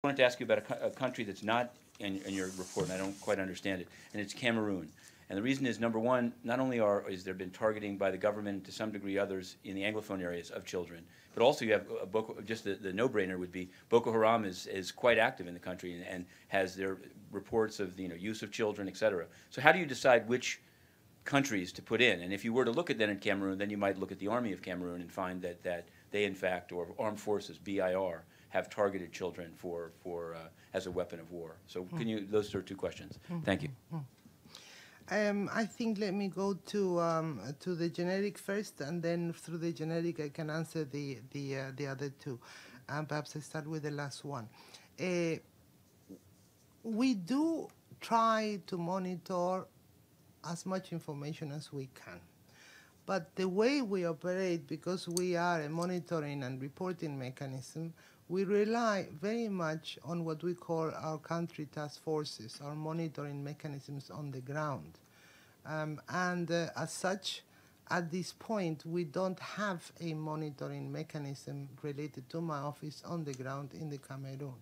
wanted to ask you about a country that's not in your report, and I don't quite understand it, and it's Cameroon. And the reason is, number one, not only is there been targeting by the government, to some degree others, in the Anglophone areas of children, but also you have just the no-brainer would be Boko Haram is quite active in the country and has their reports of use of children, et cetera. So how do you decide which countries to put in? And if you were to look at that in Cameroon, then you might look at the Army of Cameroon and find that they, in fact, or Armed Forces, BIR, have targeted children as a weapon of war. So can you, those are two questions. Thank you. I think let me go to the generic first, and then through the generic I can answer the other two. Perhaps I start with the last one. We do try to monitor as much information as we can. But the way we operate, because we are a monitoring and reporting mechanism, we rely very much on what we call our country task forces, our monitoring mechanisms on the ground. As such, at this point, we don't have a monitoring mechanism related to my office on the ground in the Cameroon.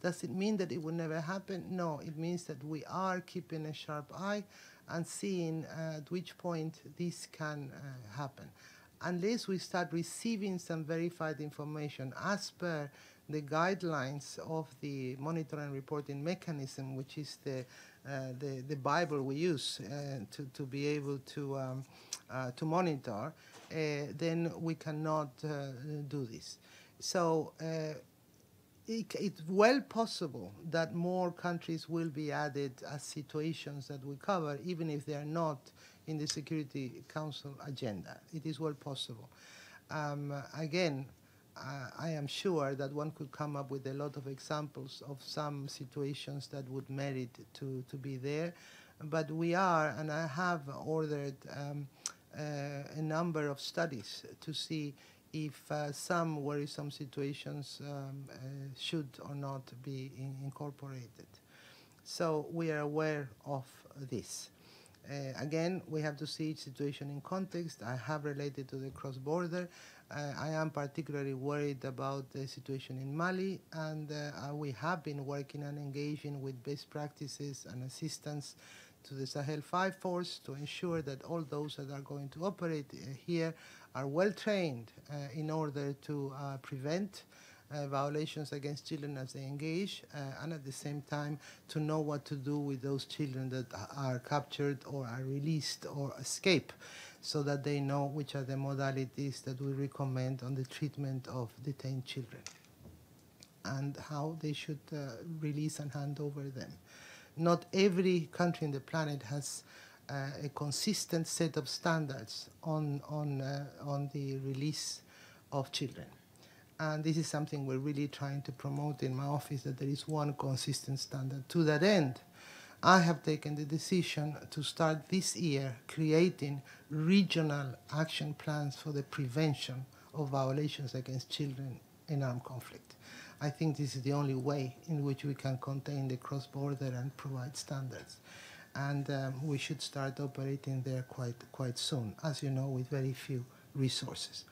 Does it mean that it will never happen? No, it means that we are keeping a sharp eye and seeing at which point this can happen. Unless we start receiving some verified information as per the guidelines of the monitoring and reporting mechanism, which is the Bible we use to be able to monitor, then we cannot do this. So it's well possible that more countries will be added as situations that we cover, even if they are not in the Security Council agenda. It is well possible. Again, I am sure that one could come up with a lot of examples of some situations that would merit to be there. But we are, and I have ordered a number of studies to see if some worrisome situations should or not be incorporated. So we are aware of this. Again, we have to see each situation in context. I have related to the cross-border. I am particularly worried about the situation in Mali, and we have been working and engaging with best practices and assistance to the Sahel 5 force to ensure that all those that are going to operate here are well trained in order to prevent violations against children as they engage, and at the same time to know what to do with those children that are captured or are released or escape, so that they know which are the modalities that we recommend on the treatment of detained children and how they should release and hand over them. Not every country in the planet has a consistent set of standards on the release of children. And this is something we're really trying to promote in my office, that there is one consistent standard. To that end, I have taken the decision to start this year creating regional action plans for the prevention of violations against children in armed conflict. I think this is the only way in which we can contain the cross-border and provide standards. And we should start operating there quite soon, as you know, with very few resources.